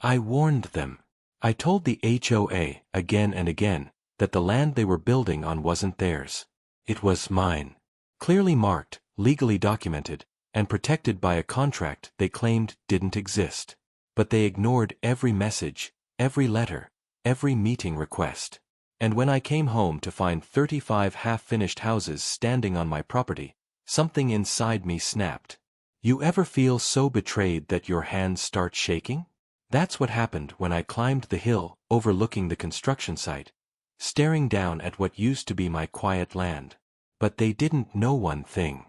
I warned them. I told the HOA again and again that the land they were building on wasn't theirs. It was mine. Clearly marked, legally documented, and protected by a contract they claimed didn't exist. But they ignored every message, every letter, every meeting request. And when I came home to find 35 half-finished houses standing on my property, something inside me snapped. You ever feel so betrayed that your hands start shaking? That's what happened when I climbed the hill overlooking the construction site, staring down at what used to be my quiet land. But they didn't know one thing.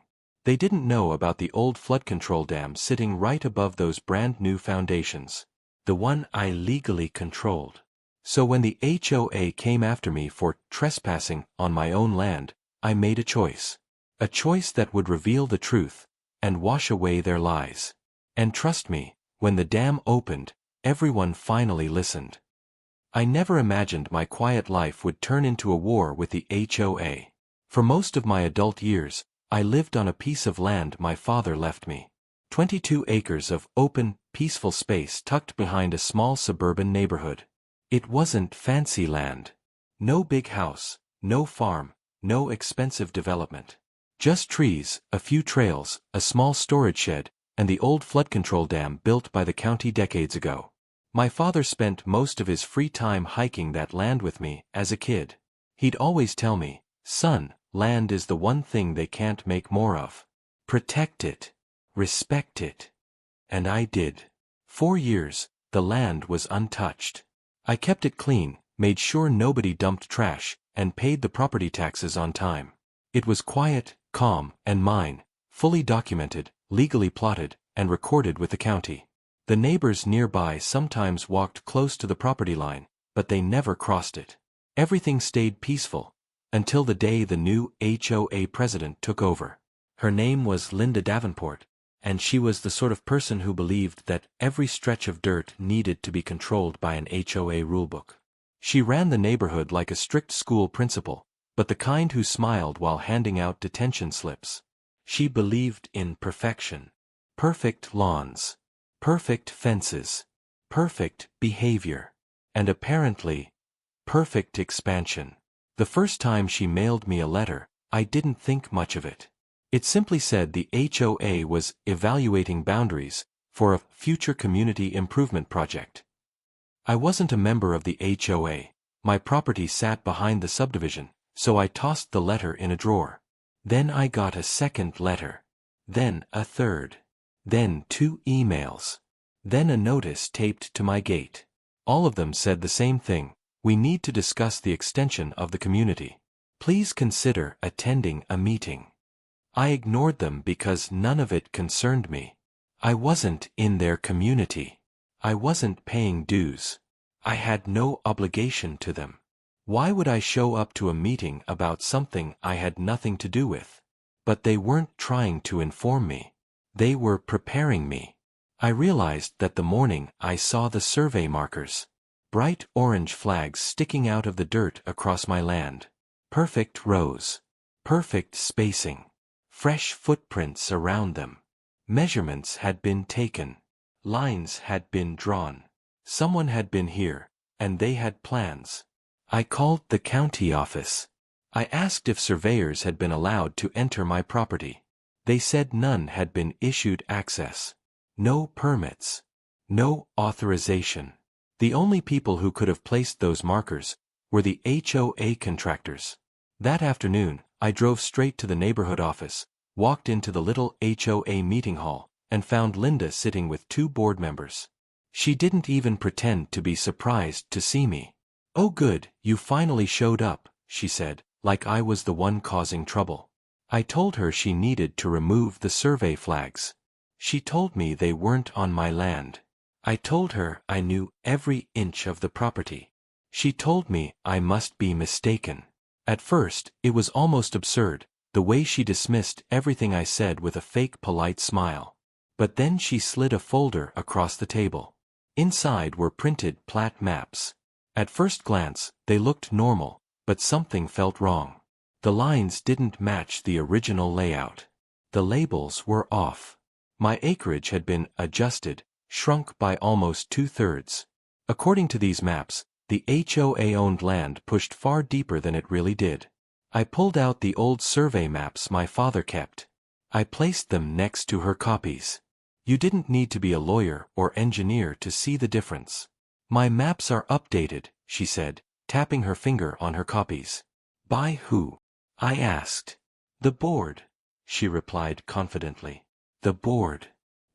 They didn't know about the old flood control dam sitting right above those brand new foundations. The one I legally controlled. So when the HOA came after me for trespassing on my own land, I made a choice. A choice that would reveal the truth and wash away their lies. And trust me, when the dam opened, everyone finally listened. I never imagined my quiet life would turn into a war with the HOA. For most of my adult years, I lived on a piece of land my father left me. 22 acres of open, peaceful space tucked behind a small suburban neighborhood. It wasn't fancy land. No big house, no farm, no expensive development. Just trees, a few trails, a small storage shed, and the old flood control dam built by the county decades ago. My father spent most of his free time hiking that land with me as a kid. He'd always tell me, "Son, land is the one thing they can't make more of. Protect it. Respect it." And I did. 4 years, the land was untouched. I kept it clean, made sure nobody dumped trash, and paid the property taxes on time. It was quiet, calm, and mine, fully documented, legally plotted, and recorded with the county. The neighbors nearby sometimes walked close to the property line, but they never crossed it. Everything stayed peaceful, until the day the new HOA president took over. Her name was Linda Davenport, and she was the sort of person who believed that every stretch of dirt needed to be controlled by an HOA rulebook. She ran the neighborhood like a strict school principal, but the kind who smiled while handing out detention slips. She believed in perfection. Perfect lawns. Perfect fences. Perfect behavior. And apparently, perfect expansion. The first time she mailed me a letter, I didn't think much of it. It simply said the HOA was evaluating boundaries for a future community improvement project. I wasn't a member of the HOA. My property sat behind the subdivision, so I tossed the letter in a drawer. Then I got a second letter. Then a third. Then 2 emails. Then a notice taped to my gate. All of them said the same thing: we need to discuss the extension of the community. Please consider attending a meeting. I ignored them because none of it concerned me. I wasn't in their community. I wasn't paying dues. I had no obligation to them. Why would I show up to a meeting about something I had nothing to do with? But they weren't trying to inform me. They were preparing me. I realized that the morning I saw the survey markers. Bright orange flags sticking out of the dirt across my land. Perfect rows. Perfect spacing. Fresh footprints around them. Measurements had been taken. Lines had been drawn. Someone had been here, and they had plans. I called the county office. I asked if surveyors had been allowed to enter my property. They said none had been issued access. No permits. No authorization. The only people who could have placed those markers were the HOA contractors. That afternoon, I drove straight to the neighborhood office, walked into the little HOA meeting hall, and found Linda sitting with 2 board members. She didn't even pretend to be surprised to see me. "Oh good, you finally showed up," she said, like I was the one causing trouble. I told her she needed to remove the survey flags. She told me they weren't on my land. I told her I knew every inch of the property. She told me I must be mistaken. At first, it was almost absurd, the way she dismissed everything I said with a fake polite smile. But then she slid a folder across the table. Inside were printed plat maps. At first glance, they looked normal, but something felt wrong. The lines didn't match the original layout. The labels were off. My acreage had been adjusted, shrunk by almost 2/3. According to these maps, the HOA-owned land pushed far deeper than it really did. I pulled out the old survey maps my father kept. I placed them next to her copies. You didn't need to be a lawyer or engineer to see the difference. My maps are updated, she said, tapping her finger on her copies. By who? I asked. The board, she replied confidently. The board.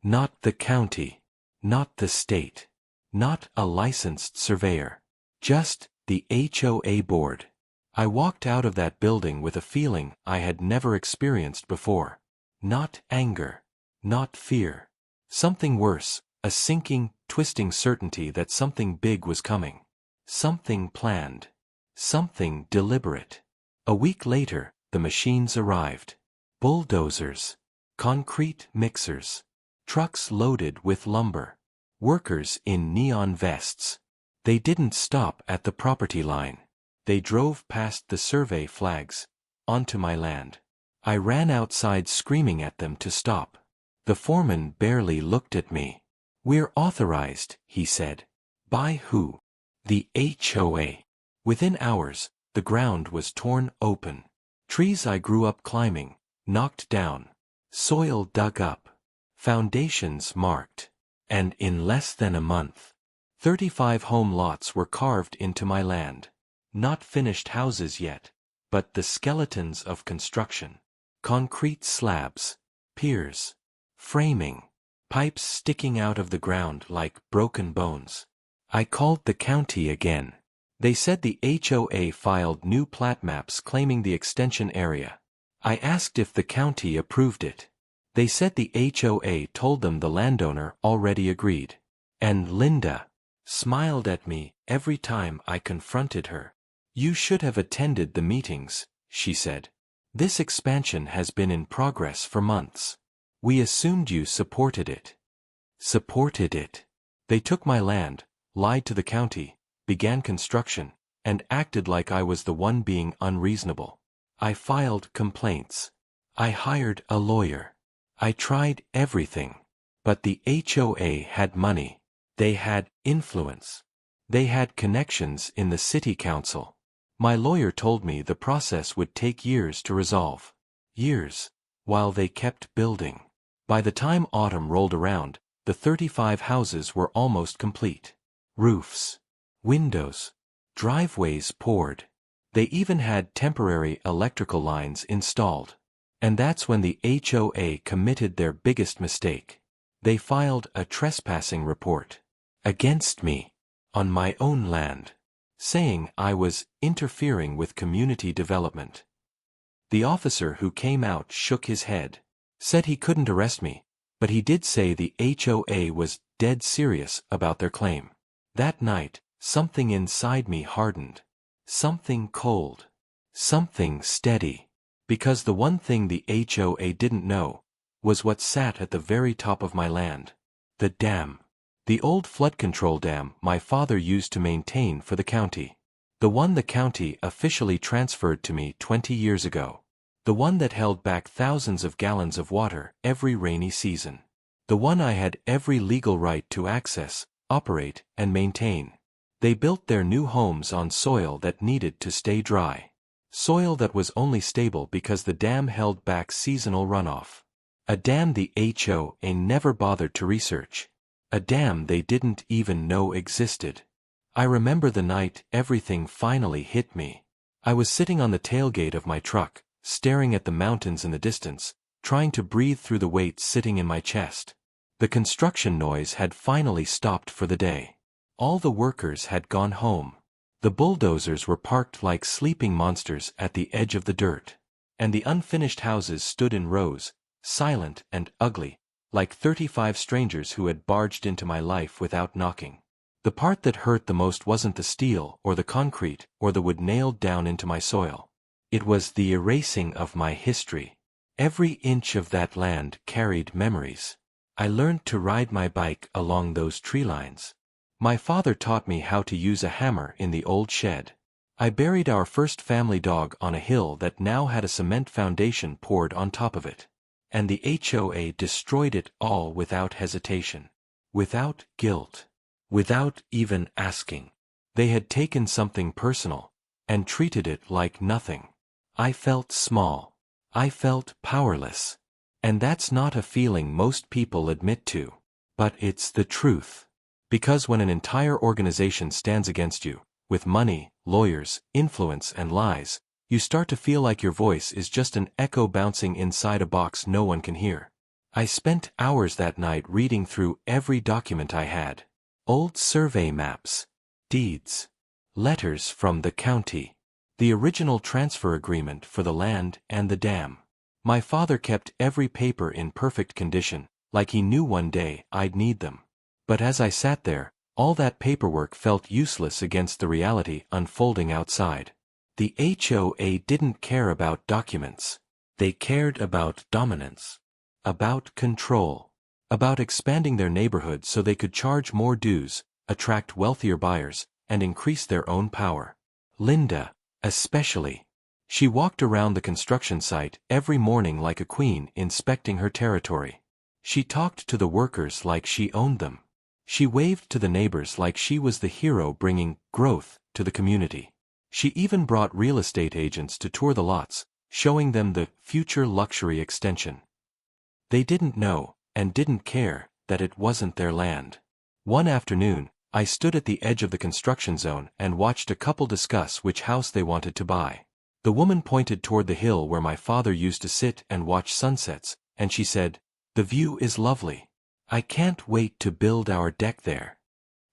Not the county. Not the state. Not a licensed surveyor. Just the HOA board. I walked out of that building with a feeling I had never experienced before. Not anger. Not fear. Something worse, a sinking, twisting certainty that something big was coming. Something planned. Something deliberate. A week later, the machines arrived. Bulldozers. Concrete mixers. Trucks loaded with lumber. Workers in neon vests. They didn't stop at the property line. They drove past the survey flags, onto my land. I ran outside screaming at them to stop. The foreman barely looked at me. We're authorized, he said. By who? The HOA. Within hours, the ground was torn open. Trees I grew up climbing, knocked down. Soil dug up. Foundations marked. And in less than a month, 35 home lots were carved into my land. Not finished houses yet, but the skeletons of construction. Concrete slabs, piers, framing, pipes sticking out of the ground like broken bones. I called the county again. They said the HOA filed new plat maps claiming the extension area. I asked if the county approved it. They said the HOA told them the landowner already agreed. And Linda smiled at me every time I confronted her. You should have attended the meetings, she said. This expansion has been in progress for months. We assumed you supported it. Supported it. They took my land, lied to the county, began construction, and acted like I was the one being unreasonable. I filed complaints. I hired a lawyer. I tried everything. But the HOA had money. They had influence. They had connections in the city council. My lawyer told me the process would take years to resolve. Years, while they kept building. By the time autumn rolled around, the 35 houses were almost complete. Roofs, windows, driveways poured. They even had temporary electrical lines installed. And that's when the HOA committed their biggest mistake. They filed a trespassing report against me on my own land, saying I was interfering with community development. The officer who came out shook his head, said he couldn't arrest me, but he did say the HOA was dead serious about their claim. That night, something inside me hardened. Something cold. Something steady. Because the one thing the HOA didn't know was what sat at the very top of my land. The dam. The old flood control dam my father used to maintain for the county. The one the county officially transferred to me 20 years ago. The one that held back thousands of gallons of water every rainy season. The one I had every legal right to access, operate, and maintain. They built their new homes on soil that needed to stay dry. Soil that was only stable because the dam held back seasonal runoff. A dam the HOA never bothered to research. A dam they didn't even know existed. I remember the night everything finally hit me. I was sitting on the tailgate of my truck, staring at the mountains in the distance, trying to breathe through the weight sitting in my chest. The construction noise had finally stopped for the day. All the workers had gone home. The bulldozers were parked like sleeping monsters at the edge of the dirt. And the unfinished houses stood in rows, silent and ugly, like 35 strangers who had barged into my life without knocking. The part that hurt the most wasn't the steel or the concrete or the wood nailed down into my soil. It was the erasing of my history. Every inch of that land carried memories. I learned to ride my bike along those tree lines. My father taught me how to use a hammer in the old shed. I buried our first family dog on a hill that now had a cement foundation poured on top of it. And the HOA destroyed it all without hesitation. without guilt, without even asking. They had taken something personal and treated it like nothing. I felt small. I felt powerless. And that's not a feeling most people admit to. But it's the truth. Because when an entire organization stands against you, with money, lawyers, influence and lies, you start to feel like your voice is just an echo bouncing inside a box no one can hear. I spent hours that night reading through every document I had. Old survey maps, deeds, letters from the county, the original transfer agreement for the land and the dam. My father kept every paper in perfect condition, like he knew one day I'd need them. But as I sat there, all that paperwork felt useless against the reality unfolding outside. The HOA didn't care about documents. They cared about dominance, about control, about expanding their neighborhood so they could charge more dues, attract wealthier buyers, and increase their own power. Linda, especially. She walked around the construction site every morning like a queen inspecting her territory. She talked to the workers like she owned them. She waved to the neighbors like she was the hero bringing growth to the community. She even brought real estate agents to tour the lots, showing them the future luxury extension. They didn't know, and didn't care, that it wasn't their land. One afternoon, I stood at the edge of the construction zone and watched a couple discuss which house they wanted to buy. The woman pointed toward the hill where my father used to sit and watch sunsets, and she said, "The view is lovely. I can't wait to build our deck there."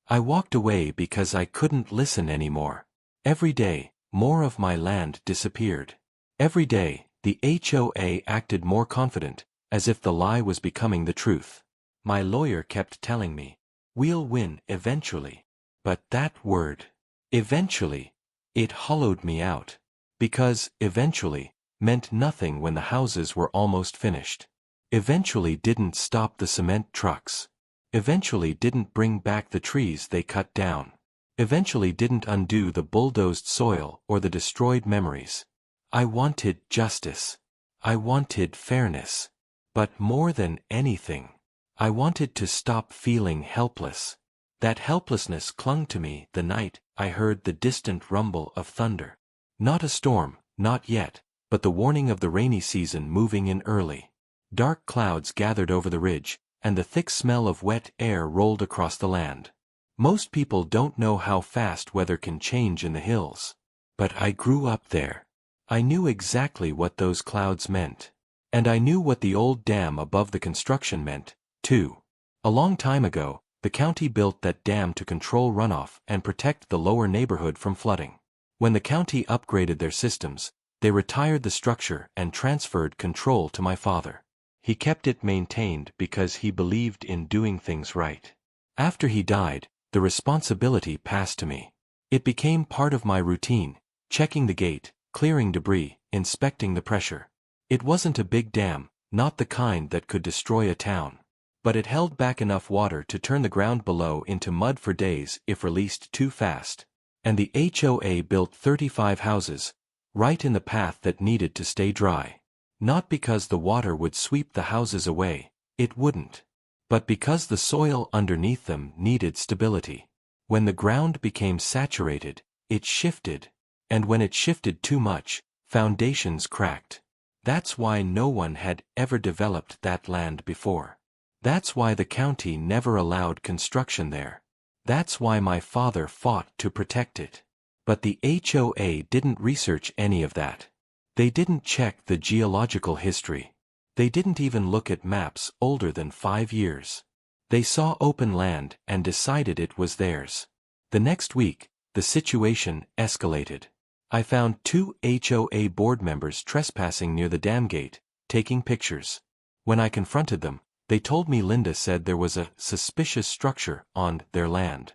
I walked away because I couldn't listen anymore. Every day, more of my land disappeared. Every day, the HOA acted more confident, as if the lie was becoming the truth. My lawyer kept telling me, "We'll win eventually." But that word, eventually, it hollowed me out. Because eventually meant nothing when the houses were almost finished. Eventually didn't stop the cement trucks. Eventually didn't bring back the trees they cut down. Eventually didn't undo the bulldozed soil or the destroyed memories. I wanted justice. I wanted fairness. But more than anything, I wanted to stop feeling helpless. That helplessness clung to me the night I heard the distant rumble of thunder. Not a storm, not yet, but the warning of the rainy season moving in early. Dark clouds gathered over the ridge, and the thick smell of wet air rolled across the land. Most people don't know how fast weather can change in the hills. But I grew up there. I knew exactly what those clouds meant. And I knew what the old dam above the construction meant, too. A long time ago, the county built that dam to control runoff and protect the lower neighborhood from flooding. When the county upgraded their systems, they retired the structure and transferred control to my father. He kept it maintained because he believed in doing things right. After he died, the responsibility passed to me. It became part of my routine, checking the gate, clearing debris, inspecting the pressure. It wasn't a big dam, not the kind that could destroy a town. But it held back enough water to turn the ground below into mud for days if released too fast. And the HOA built 35 houses, right in the path that needed to stay dry. Not because the water would sweep the houses away, it wouldn't. But because the soil underneath them needed stability. When the ground became saturated, it shifted. And when it shifted too much, foundations cracked. That's why no one had ever developed that land before. That's why the county never allowed construction there. That's why my father fought to protect it. But the HOA didn't research any of that. They didn't check the geological history. They didn't even look at maps older than 5 years. They saw open land and decided it was theirs. The next week, the situation escalated. I found 2 HOA board members trespassing near the dam gate, taking pictures. When I confronted them, they told me Linda said there was a suspicious structure on their land.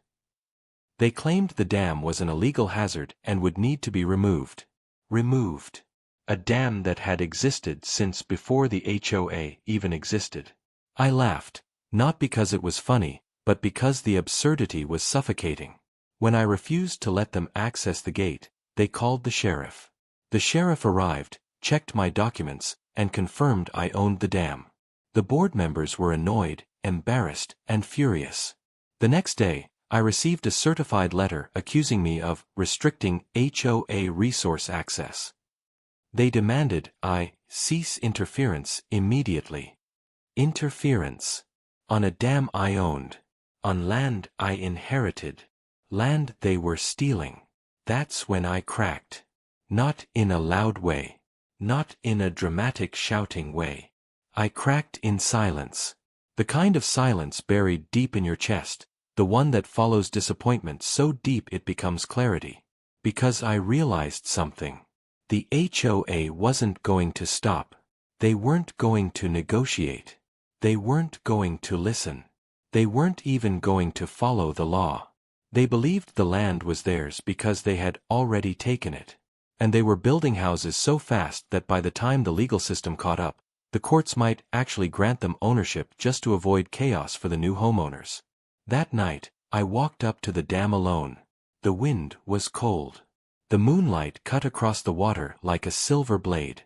They claimed the dam was an illegal hazard and would need to be removed. Removed. A dam that had existed since before the HOA even existed. I laughed, not because it was funny, but because the absurdity was suffocating. When I refused to let them access the gate, they called the sheriff. The sheriff arrived, checked my documents, and confirmed I owned the dam. The board members were annoyed, embarrassed, and furious. The next day, I received a certified letter accusing me of restricting HOA resource access. They demanded I cease interference immediately. Interference. On a dam I owned. On land I inherited. Land they were stealing. That's when I cracked. Not in a loud way. Not in a dramatic shouting way. I cracked in silence. The kind of silence buried deep in your chest, the one that follows disappointment so deep it becomes clarity. Because I realized something. The HOA wasn't going to stop. They weren't going to negotiate. They weren't going to listen. They weren't even going to follow the law. They believed the land was theirs because they had already taken it. And they were building houses so fast that by the time the legal system caught up, the courts might actually grant them ownership just to avoid chaos for the new homeowners. That night, I walked up to the dam alone. The wind was cold. The moonlight cut across the water like a silver blade.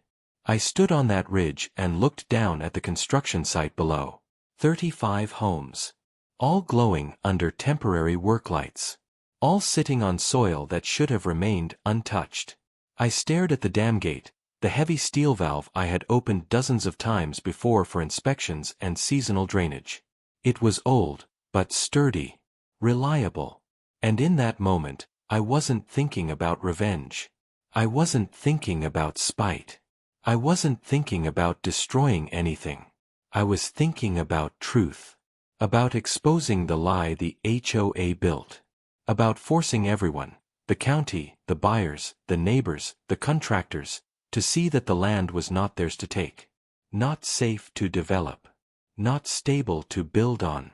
I stood on that ridge and looked down at the construction site below. 35 homes. All glowing under temporary work lights. All sitting on soil that should have remained untouched. I stared at the dam gate, the heavy steel valve I had opened dozens of times before for inspections and seasonal drainage. It was old, but sturdy. Reliable. And in that moment, I wasn't thinking about revenge. I wasn't thinking about spite. I wasn't thinking about destroying anything. I was thinking about truth. About exposing the lie the HOA built. About forcing everyone, the county, the buyers, the neighbors, the contractors, to see that the land was not theirs to take. Not safe to develop. Not stable to build on.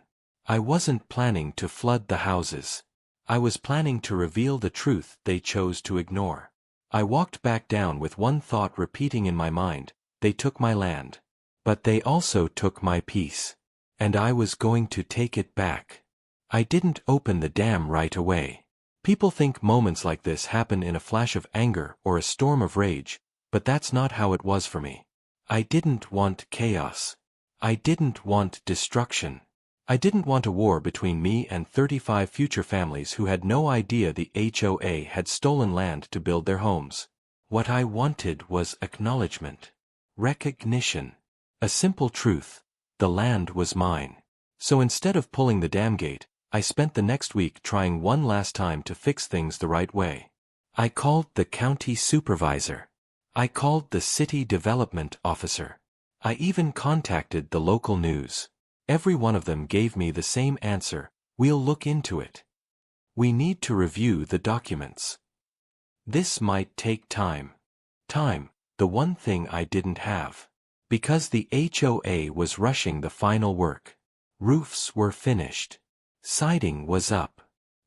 I wasn't planning to flood the houses. I was planning to reveal the truth they chose to ignore. I walked back down with one thought repeating in my mind: they took my land. But they also took my peace. And I was going to take it back. I didn't open the dam right away. People think moments like this happen in a flash of anger or a storm of rage, but that's not how it was for me. I didn't want chaos. I didn't want destruction. I didn't want a war between me and 35 future families who had no idea the HOA had stolen land to build their homes. What I wanted was acknowledgement. Recognition. A simple truth. The land was mine. So instead of pulling the dam gate, I spent the next week trying one last time to fix things the right way. I called the county supervisor. I called the city development officer. I even contacted the local news. Every one of them gave me the same answer: we'll look into it. We need to review the documents. This might take time. Time, the one thing I didn't have. Because the HOA was rushing the final work. Roofs were finished. Siding was up.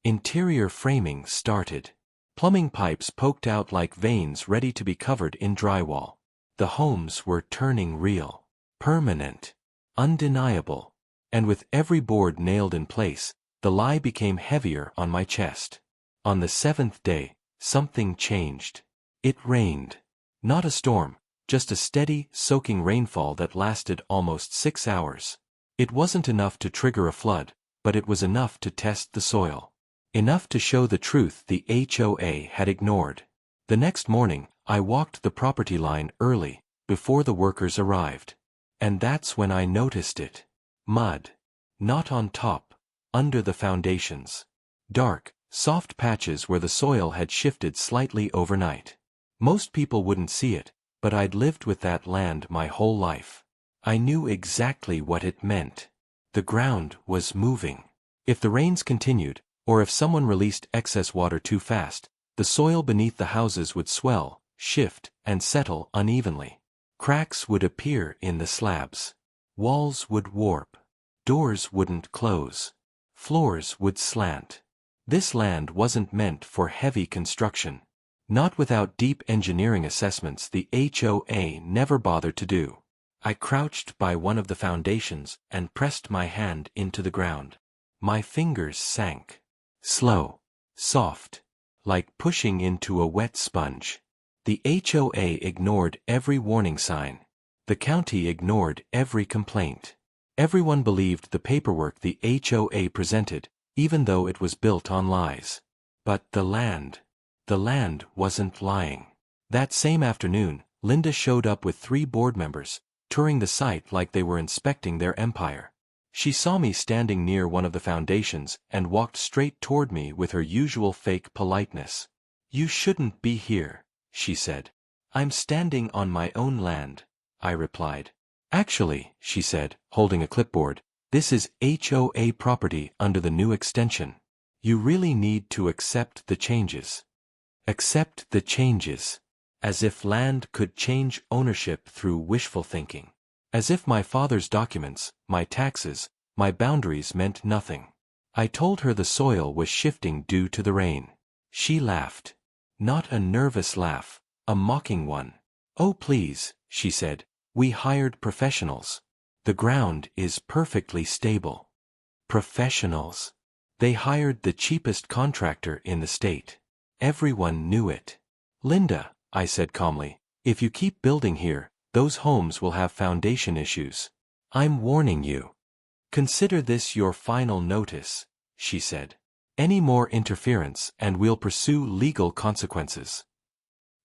Interior framing started. Plumbing pipes poked out like veins ready to be covered in drywall. The homes were turning real. Permanent. Undeniable. And with every board nailed in place, the lie became heavier on my chest. On the 7th day, something changed. It rained. Not a storm, just a steady, soaking rainfall that lasted almost 6 hours. It wasn't enough to trigger a flood, but it was enough to test the soil. Enough to show the truth the HOA had ignored. The next morning, I walked the property line early, before the workers arrived. And that's when I noticed it. Mud. Not on top, under the foundations. Dark, soft patches where the soil had shifted slightly overnight. Most people wouldn't see it, but I'd lived with that land my whole life. I knew exactly what it meant. The ground was moving. If the rains continued, or if someone released excess water too fast, the soil beneath the houses would swell, shift, and settle unevenly. Cracks would appear in the slabs. Walls would warp. Doors wouldn't close. Floors would slant. This land wasn't meant for heavy construction. Not without deep engineering assessments the HOA never bothered to do. I crouched by one of the foundations and pressed my hand into the ground. My fingers sank. Slow. Soft. Like pushing into a wet sponge. The HOA ignored every warning sign. The county ignored every complaint. Everyone believed the paperwork the HOA presented, even though it was built on lies. But the land wasn't lying. That same afternoon, Linda showed up with 3 board members, touring the site like they were inspecting their empire. She saw me standing near one of the foundations and walked straight toward me with her usual fake politeness. "You shouldn't be here," she said. "I'm standing on my own land," I replied. "Actually," she said, holding a clipboard, "this is HOA property under the new extension. You really need to accept the changes." Accept the changes. As if land could change ownership through wishful thinking. As if my father's documents, my taxes, my boundaries meant nothing. I told her the soil was shifting due to the rain. She laughed. Not a nervous laugh, a mocking one. "Oh please," she said, "we hired professionals. The ground is perfectly stable." Professionals. They hired the cheapest contractor in the state. Everyone knew it. "Linda," I said calmly, "if you keep building here, those homes will have foundation issues. I'm warning you. Consider this your final notice," she said. "Any more interference and we'll pursue legal consequences."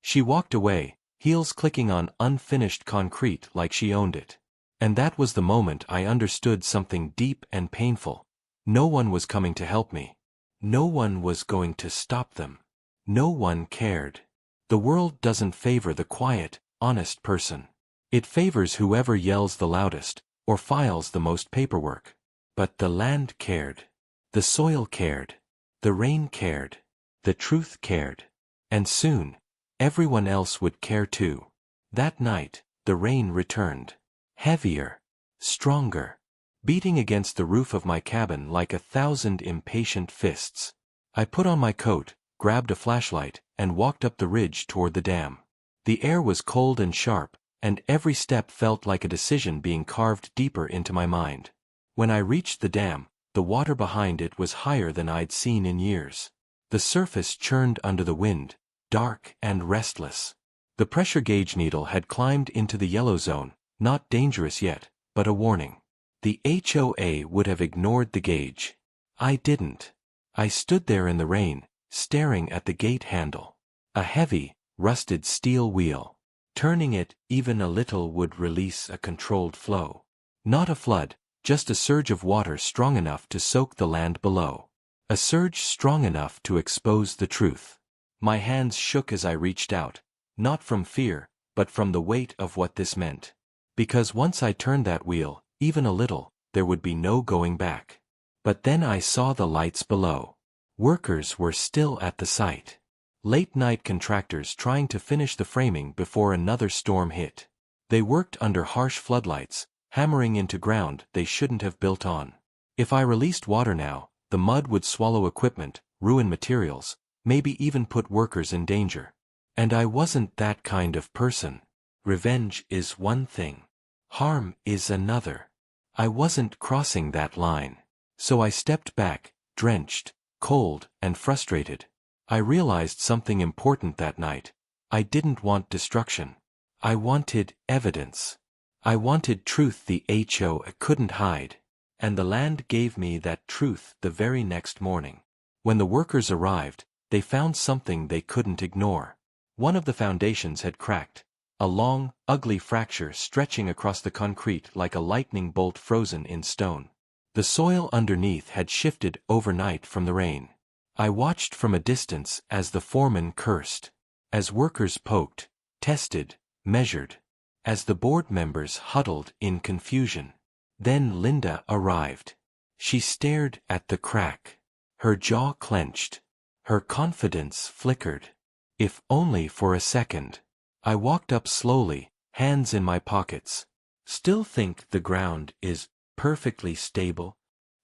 She walked away, heels clicking on unfinished concrete like she owned it. And that was the moment I understood something deep and painful. No one was coming to help me. No one was going to stop them. No one cared. The world doesn't favor the quiet, honest person. It favors whoever yells the loudest, or files the most paperwork. But the land cared. The soil cared. The rain cared. The truth cared. And soon, everyone else would care too. That night, the rain returned. Heavier. Stronger. Beating against the roof of my cabin like 1,000 impatient fists. I put on my coat, grabbed a flashlight, and walked up the ridge toward the dam. The air was cold and sharp, and every step felt like a decision being carved deeper into my mind. When I reached the dam, the water behind it was higher than I'd seen in years. The surface churned under the wind, dark and restless. The pressure gauge needle had climbed into the yellow zone, not dangerous yet, but a warning. The HOA would have ignored the gauge. I didn't. I stood there in the rain, staring at the gate handle. A heavy, rusted steel wheel. Turning it even a little would release a controlled flow. Not a flood, just a surge of water strong enough to soak the land below. A surge strong enough to expose the truth. My hands shook as I reached out, not from fear, but from the weight of what this meant. Because once I turned that wheel, even a little, there would be no going back. But then I saw the lights below. Workers were still at the site. Late-night contractors trying to finish the framing before another storm hit. They worked under harsh floodlights, hammering into ground they shouldn't have built on. If I released water now, the mud would swallow equipment, ruin materials, maybe even put workers in danger. And I wasn't that kind of person. Revenge is one thing. Harm is another. I wasn't crossing that line. So I stepped back, drenched, cold, and frustrated. I realized something important that night. I didn't want destruction. I wanted evidence. I wanted truth the HOA couldn't hide. And the land gave me that truth the very next morning. When the workers arrived, they found something they couldn't ignore. One of the foundations had cracked. A long, ugly fracture stretching across the concrete like a lightning bolt frozen in stone. The soil underneath had shifted overnight from the rain. I watched from a distance as the foreman cursed. As workers poked, tested, measured. As the board members huddled in confusion. Then Linda arrived. She stared at the crack. Her jaw clenched. Her confidence flickered. If only for a second. I walked up slowly, hands in my pockets. "Still think the ground is perfectly stable?"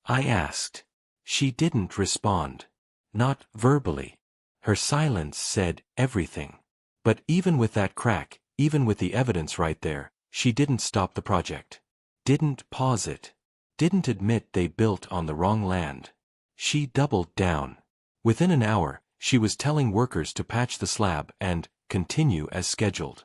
I asked. She didn't respond. Not verbally. Her silence said everything. But even with that crack, even with the evidence right there, she didn't stop the project. Didn't pause it. Didn't admit they built on the wrong land. She doubled down. Within an hour, she was telling workers to patch the slab and continue as scheduled.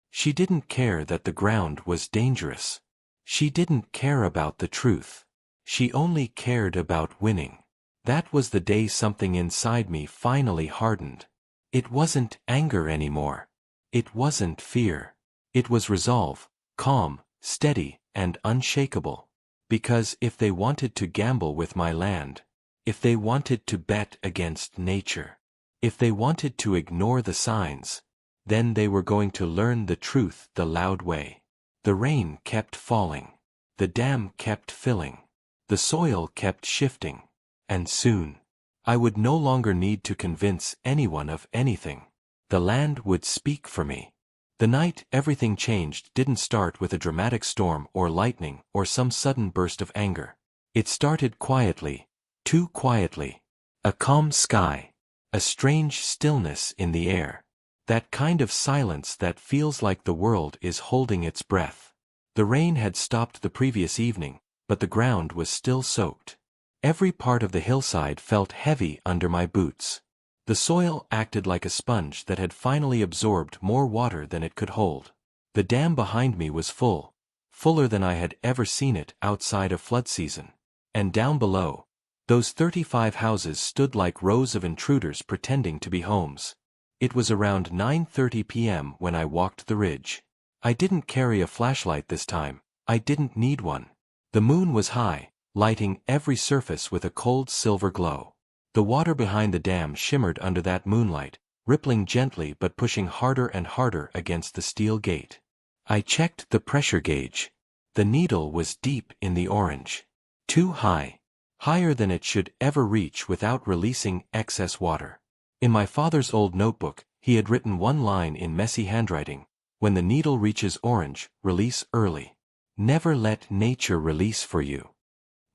She didn't care that the ground was dangerous. She didn't care about the truth. She only cared about winning. That was the day something inside me finally hardened. It wasn't anger anymore. It wasn't fear. It was resolve, calm, steady, and unshakable. Because if they wanted to gamble with my land, if they wanted to bet against nature, if they wanted to ignore the signs, then they were going to learn the truth the loud way. The rain kept falling. The dam kept filling. The soil kept shifting. And soon, I would no longer need to convince anyone of anything. The land would speak for me. The night everything changed didn't start with a dramatic storm or lightning or some sudden burst of anger. It started quietly, too quietly. A calm sky, a strange stillness in the air. That kind of silence that feels like the world is holding its breath. The rain had stopped the previous evening, but the ground was still soaked. Every part of the hillside felt heavy under my boots. The soil acted like a sponge that had finally absorbed more water than it could hold. The dam behind me was full, fuller than I had ever seen it outside of flood season. And down below, those 35 houses stood like rows of intruders pretending to be homes. It was around 9:30 p.m. when I walked the ridge. I didn't carry a flashlight this time. I didn't need one. The moon was high, lighting every surface with a cold silver glow. The water behind the dam shimmered under that moonlight, rippling gently but pushing harder and harder against the steel gate. I checked the pressure gauge. The needle was deep in the orange. Too high. Higher than it should ever reach without releasing excess water. In my father's old notebook, he had written one line in messy handwriting: "When the needle reaches orange, release early. Never let nature release for you."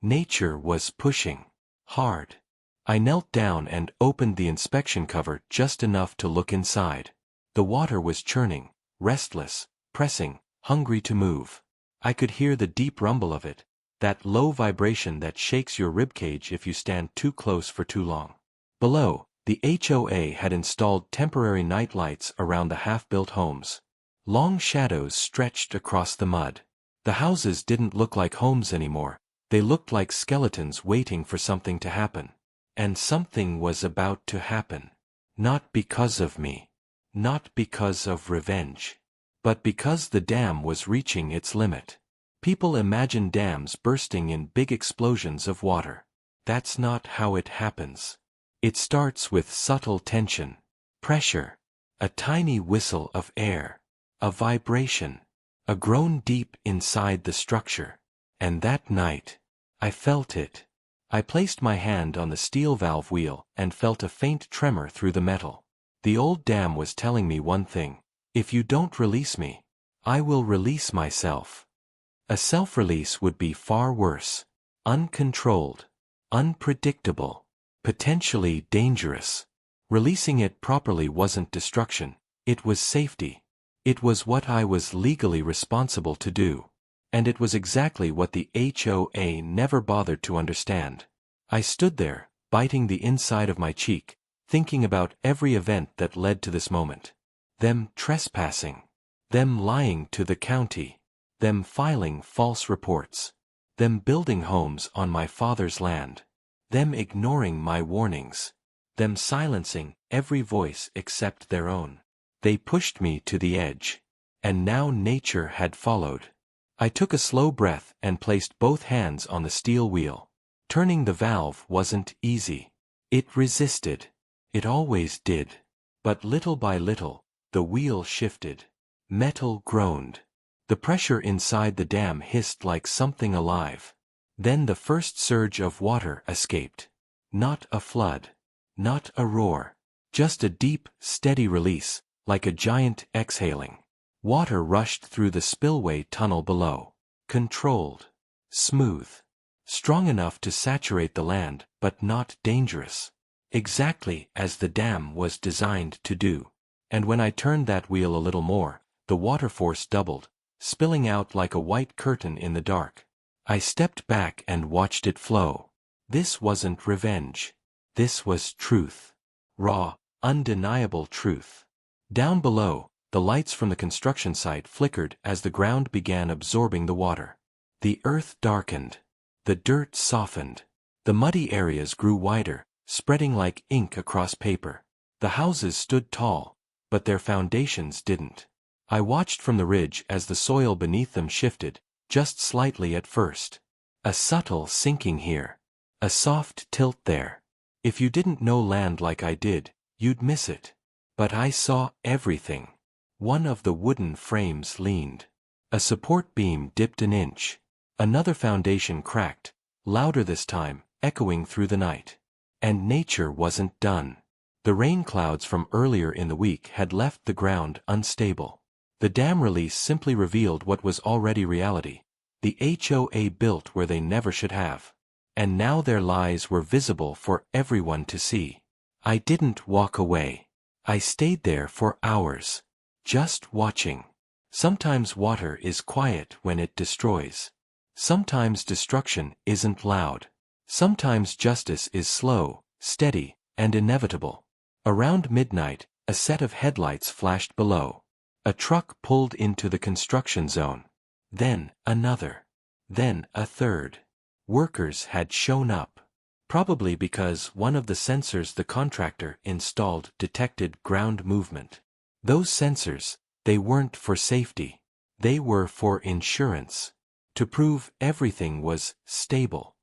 Nature was pushing. Hard. I knelt down and opened the inspection cover just enough to look inside. The water was churning, restless, pressing, hungry to move. I could hear the deep rumble of it, that low vibration that shakes your ribcage if you stand too close for too long. Below, the HOA had installed temporary night lights around the half-built homes. Long shadows stretched across the mud. The houses didn't look like homes anymore. They looked like skeletons waiting for something to happen. And something was about to happen. Not because of me. Not because of revenge. But because the dam was reaching its limit. People imagine dams bursting in big explosions of water. That's not how it happens. It starts with subtle tension. Pressure. A tiny whistle of air. A vibration. A groan deep inside the structure. And that night, I felt it. I placed my hand on the steel valve wheel and felt a faint tremor through the metal. The old dam was telling me one thing: if you don't release me, I will release myself. A self-release would be far worse. Uncontrolled. Unpredictable. Potentially dangerous. Releasing it properly wasn't destruction. It was safety. It was what I was legally responsible to do. And it was exactly what the HOA never bothered to understand. I stood there, biting the inside of my cheek, thinking about every event that led to this moment. Them trespassing. Them lying to the county. Them filing false reports. Them building homes on my father's land. Them ignoring my warnings. Them silencing every voice except their own. They pushed me to the edge. And now nature had followed. I took a slow breath and placed both hands on the steel wheel. Turning the valve wasn't easy. It resisted. It always did. But little by little, the wheel shifted. Metal groaned. The pressure inside the dam hissed like something alive. Then the first surge of water escaped. Not a flood. Not a roar. Just a deep, steady release, like a giant exhaling. Water rushed through the spillway tunnel below. Controlled. Smooth. Strong enough to saturate the land, but not dangerous. Exactly as the dam was designed to do. And when I turned that wheel a little more, the water force doubled, spilling out like a white curtain in the dark. I stepped back and watched it flow. This wasn't revenge. This was truth. Raw, undeniable truth. Down below, the lights from the construction site flickered as the ground began absorbing the water. The earth darkened. The dirt softened. The muddy areas grew wider, spreading like ink across paper. The houses stood tall, but their foundations didn't. I watched from the ridge as the soil beneath them shifted, just slightly at first. A subtle sinking here. A soft tilt there. If you didn't know land like I did, you'd miss it. But I saw everything. One of the wooden frames leaned. A support beam dipped an inch. Another foundation cracked, louder this time, echoing through the night. And nature wasn't done. The rain clouds from earlier in the week had left the ground unstable. The dam release simply revealed what was already reality. The HOA built where they never should have. And now their lies were visible for everyone to see. I didn't walk away. I stayed there for hours. Just watching. Sometimes water is quiet when it destroys. Sometimes destruction isn't loud. Sometimes justice is slow, steady, and inevitable. Around midnight, a set of headlights flashed below. A truck pulled into the construction zone. Then another. Then a third. Workers had shown up. Probably because one of the sensors the contractor installed detected ground movement. Those sensors, they weren't for safety. They were for insurance. To prove everything was stable.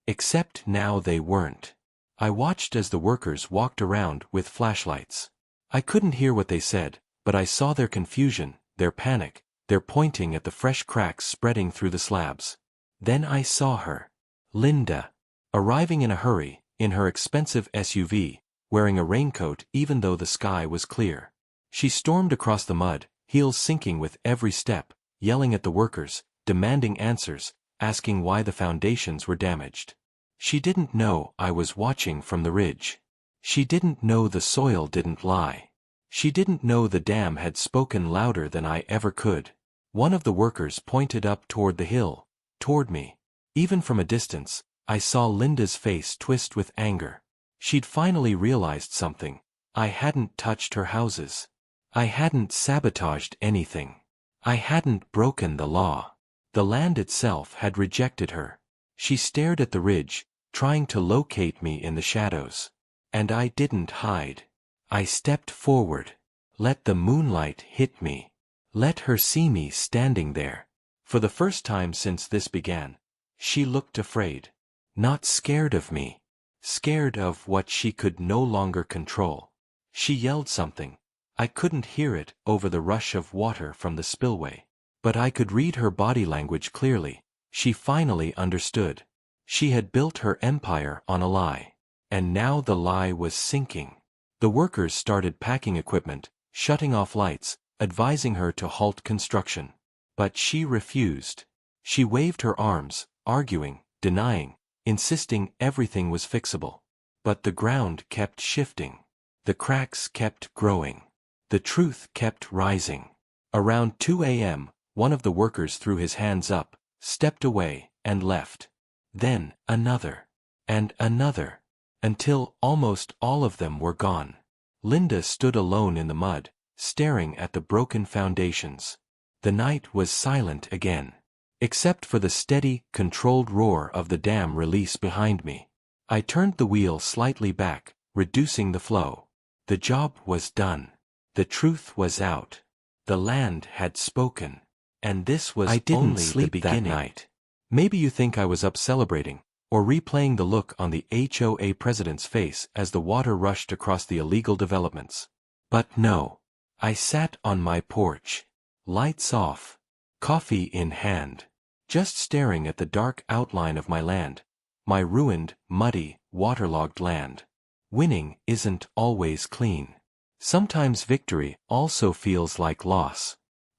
Except now they weren't. I watched as the workers walked around with flashlights. I couldn't hear what they said, but I saw their confusion, their panic, their pointing at the fresh cracks spreading through the slabs. Then I saw her. Linda. Arriving in a hurry, in her expensive SUV, wearing a raincoat even though the sky was clear. She stormed across the mud, heels sinking with every step, yelling at the workers, demanding answers, asking why the foundations were damaged. She didn't know I was watching from the ridge. She didn't know the soil didn't lie. She didn't know the dam had spoken louder than I ever could. One of the workers pointed up toward the hill, toward me. Even from a distance, I saw Linda's face twist with anger. She'd finally realized something. I hadn't touched her houses. I hadn't sabotaged anything. I hadn't broken the law. The land itself had rejected her. She stared at the ridge, trying to locate me in the shadows. And I didn't hide. I stepped forward. Let the moonlight hit me. Let her see me standing there. For the first time since this began, she looked afraid. Not scared of me. Scared of what she could no longer control. She yelled something. I couldn't hear it over the rush of water from the spillway. But I could read her body language clearly. She finally understood. She had built her empire on a lie. And now the lie was sinking. The workers started packing equipment, shutting off lights, advising her to halt construction. But she refused. She waved her arms, arguing, denying, insisting everything was fixable. But the ground kept shifting. The cracks kept growing. The truth kept rising. Around 2 a.m., one of the workers threw his hands up, stepped away, and left. Then another. And another. Until almost all of them were gone. Linda stood alone in the mud, staring at the broken foundations. The night was silent again. Except for the steady, controlled roar of the dam release behind me. I turned the wheel slightly back, reducing the flow. The job was done. The truth was out. The land had spoken. And this was only the beginning. That night. Maybe you think I was up celebrating, or replaying the look on the HOA president's face as the water rushed across the illegal developments. But no. I sat on my porch. Lights off. Coffee in hand. Just staring at the dark outline of my land. My ruined, muddy, waterlogged land. Winning isn't always clean. Sometimes victory also feels like loss.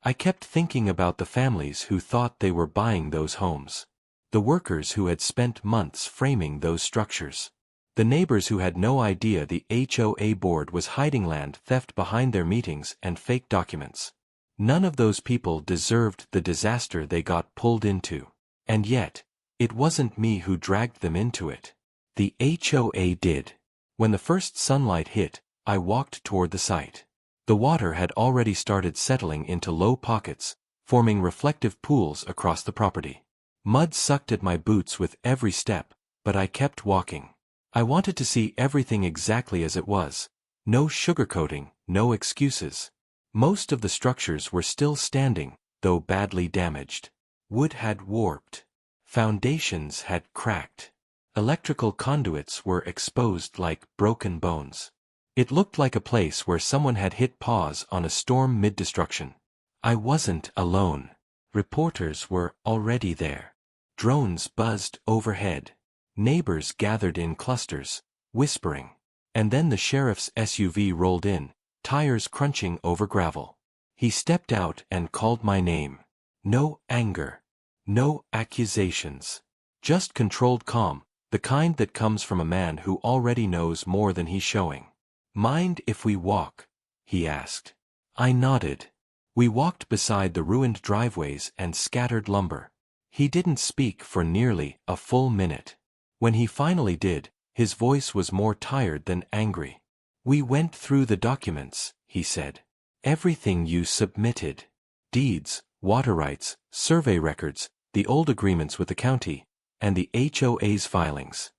I kept thinking about the families who thought they were buying those homes. The workers who had spent months framing those structures. The neighbors who had no idea the HOA board was hiding land theft behind their meetings and fake documents. None of those people deserved the disaster they got pulled into. And yet, it wasn't me who dragged them into it. The HOA did. When the first sunlight hit, I walked toward the site. The water had already started settling into low pockets, forming reflective pools across the property. Mud sucked at my boots with every step, but I kept walking. I wanted to see everything exactly as it was. No sugarcoating, no excuses. Most of the structures were still standing, though badly damaged. Wood had warped. Foundations had cracked. Electrical conduits were exposed like broken bones. It looked like a place where someone had hit pause on a storm mid-destruction. I wasn't alone. Reporters were already there. Drones buzzed overhead. Neighbors gathered in clusters, whispering. And then the sheriff's SUV rolled in, tires crunching over gravel. He stepped out and called my name. No anger. No accusations. Just controlled calm, the kind that comes from a man who already knows more than he's showing. "Mind if we walk?" he asked. I nodded. We walked beside the ruined driveways and scattered lumber. He didn't speak for nearly a full minute. When he finally did, his voice was more tired than angry. "We went through the documents," he said. "Everything you submitted. Deeds, water rights, survey records, the old agreements with the county, and the HOA's filings."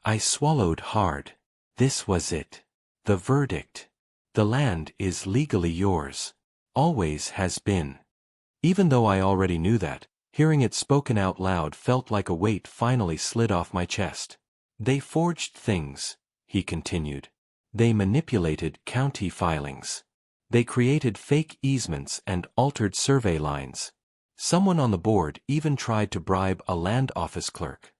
I swallowed hard. This was it. The verdict. The land is legally yours. Always has been. Even though I already knew that, hearing it spoken out loud felt like a weight finally slid off my chest. "They forged things," he continued. "They manipulated county filings. They created fake easements and altered survey lines. Someone on the board even tried to bribe a land office clerk."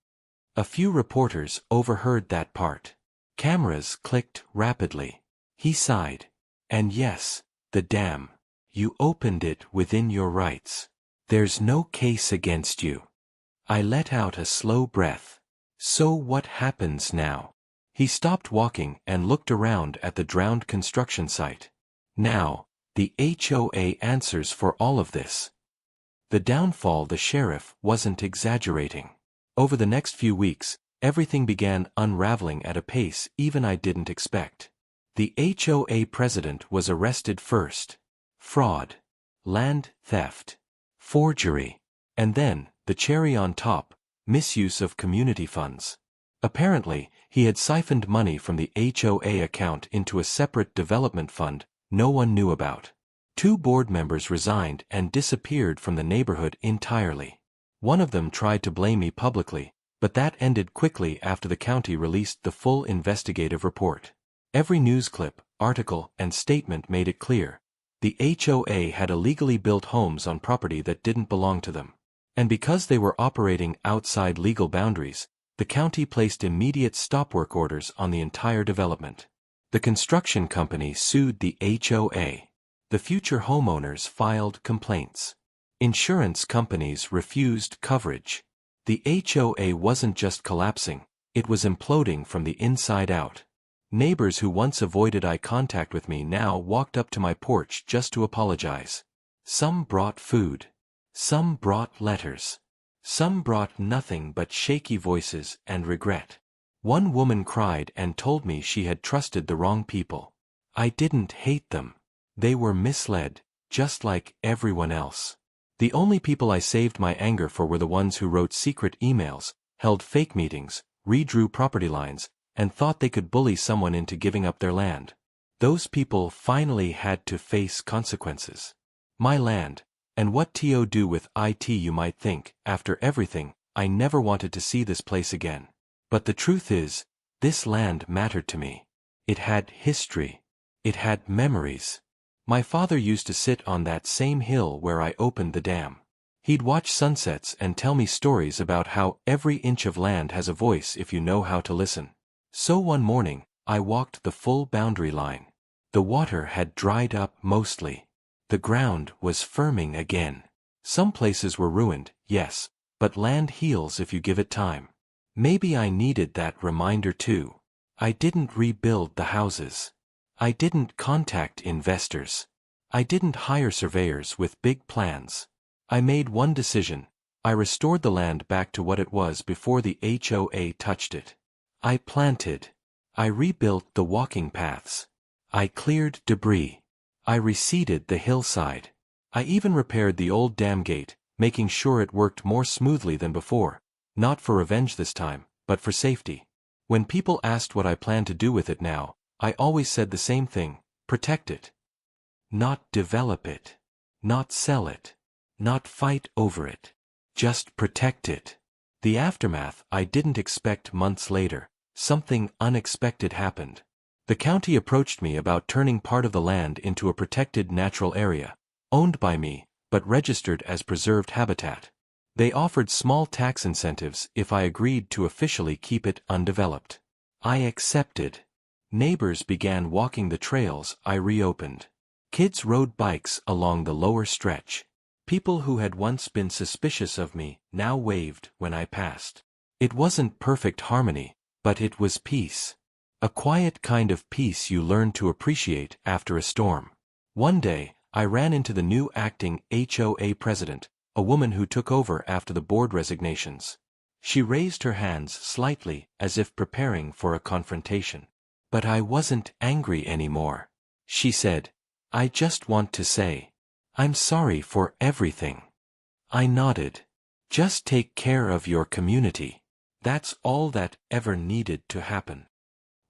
A few reporters overheard that part. Cameras clicked rapidly. He sighed. "And yes, the dam. You opened it within your rights. There's no case against you." I let out a slow breath. "So what happens now?" He stopped walking and looked around at the drowned construction site. "Now, the HOA answers for all of this." The downfall, the sheriff wasn't exaggerating. Over the next few weeks, everything began unraveling at a pace even I didn't expect. The HOA president was arrested first. Fraud. Land theft. Forgery. And then, the cherry on top, misuse of community funds. Apparently, he had siphoned money from the HOA account into a separate development fund no one knew about. 2 board members resigned and disappeared from the neighborhood entirely. One of them tried to blame me publicly, but that ended quickly after the county released the full investigative report. Every news clip, article, and statement made it clear. The HOA had illegally built homes on property that didn't belong to them. And because they were operating outside legal boundaries, the county placed immediate stop work orders on the entire development. The construction company sued the HOA. The future homeowners filed complaints. Insurance companies refused coverage. The HOA wasn't just collapsing, it was imploding from the inside out. Neighbors who once avoided eye contact with me now walked up to my porch just to apologize. Some brought food. Some brought letters. Some brought nothing but shaky voices and regret. One woman cried and told me she had trusted the wrong people. I didn't hate them. They were misled, just like everyone else. The only people I saved my anger for were the ones who wrote secret emails, held fake meetings, redrew property lines, and thought they could bully someone into giving up their land. Those people finally had to face consequences. My land, and what to do with it, you might think. After everything, I never wanted to see this place again. But the truth is, this land mattered to me. It had history. It had memories. My father used to sit on that same hill where I opened the dam. He'd watch sunsets and tell me stories about how every inch of land has a voice if you know how to listen. So one morning, I walked the full boundary line. The water had dried up mostly. The ground was firming again. Some places were ruined, yes, but land heals if you give it time. Maybe I needed that reminder too. I didn't rebuild the houses. I didn't contact investors. I didn't hire surveyors with big plans. I made one decision. I restored the land back to what it was before the HOA touched it. I planted. I rebuilt the walking paths. I cleared debris. I reseeded the hillside. I even repaired the old dam gate, making sure it worked more smoothly than before, not for revenge this time, but for safety. When people asked what I planned to do with it now, I always said the same thing: protect it. Not develop it. Not sell it. Not fight over it. Just protect it. The aftermath I didn't expect. Months later, something unexpected happened. The county approached me about turning part of the land into a protected natural area, owned by me, but registered as preserved habitat. They offered small tax incentives if I agreed to officially keep it undeveloped. I accepted. Neighbors began walking the trails I reopened. Kids rode bikes along the lower stretch. People who had once been suspicious of me now waved when I passed. It wasn't perfect harmony, but it was peace. A quiet kind of peace you learn to appreciate after a storm. One day, I ran into the new acting HOA president, a woman who took over after the board resignations. She raised her hands slightly as if preparing for a confrontation. But I wasn't angry anymore. She said, "I just want to say, I'm sorry for everything." I nodded. Just take care of your community. That's all that ever needed to happen.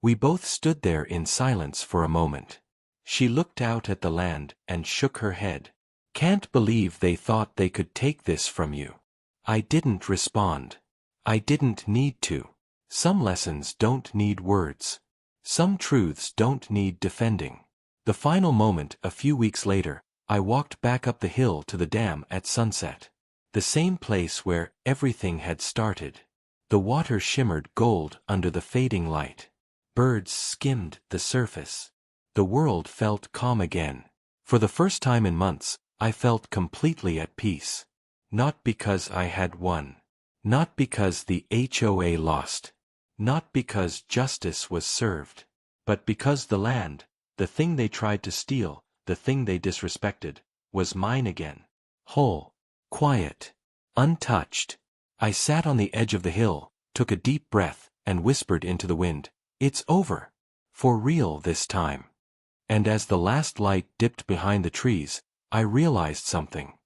We both stood there in silence for a moment. She looked out at the land and shook her head. Can't believe they thought they could take this from you. I didn't respond. I didn't need to. Some lessons don't need words. Some truths don't need defending. The final moment, a few weeks later, I walked back up the hill to the dam at sunset. The same place where everything had started. The water shimmered gold under the fading light. Birds skimmed the surface. The world felt calm again. For the first time in months, I felt completely at peace. Not because I had won. Not because the HOA lost. Not because justice was served. But because the land, the thing they tried to steal, the thing they disrespected, was mine again. Whole. Quiet. Untouched. I sat on the edge of the hill, took a deep breath, and whispered into the wind, "It's over. For real this time." And as the last light dipped behind the trees, I realized something.